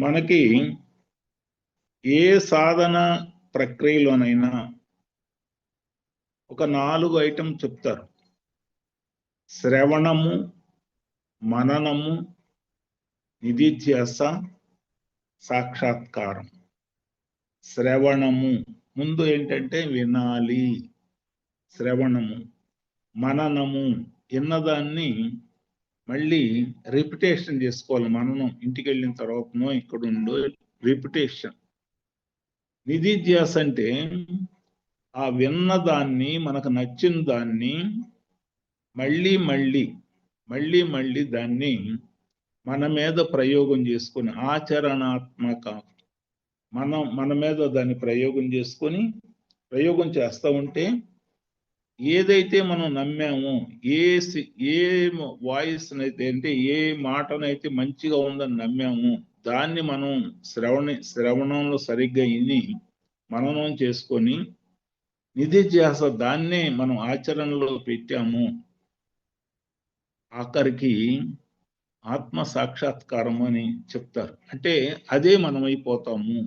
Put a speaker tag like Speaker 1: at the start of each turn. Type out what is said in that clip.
Speaker 1: మనకి ఏ సాధన ప్రక్రియలోనైనా ఒక 4 ఐటమ్ చెప్తారు. శ్రవణము, మననము, నిధిధ్యాస, సాక్షాత్కారం. శ్రవణము ముందు ఏంటంటే వినాలి. శ్రవణము. మననము విన్నదాన్ని మళ్ళీ రిపిటేషన్ చేసుకోవాలి. మననం ఇంటికి వెళ్ళిన తర్వాతనో ఇక్కడుండో రిపిటేషన్. నిధిధ్యాస అంటే ఆ విన్నదాన్ని, మనకు నచ్చిన దాన్ని మళ్ళీ మళ్ళీ దాన్ని మన మీద ప్రయోగం చేసుకుని ఆచరణాత్మక మన మీద దాన్ని ప్రయోగం చేస్తూ ఉంటే ఏదైతే మనం నమ్మామో, ఏ వాయిస్ అయితే అంటే ఏ మాటనైతే మంచిగా ఉందని నమ్మామో దాన్ని మనం శ్రవణంలో సరిగ్గా విని మననం చేసుకొని నిధిధ్యాస దాన్నే మనం ఆచరణలో పెట్టాము. ఆఖరికి ఆత్మ సాక్షాత్కారం అని చెప్తారు. అంటే అదే మనం అయిపోతాము.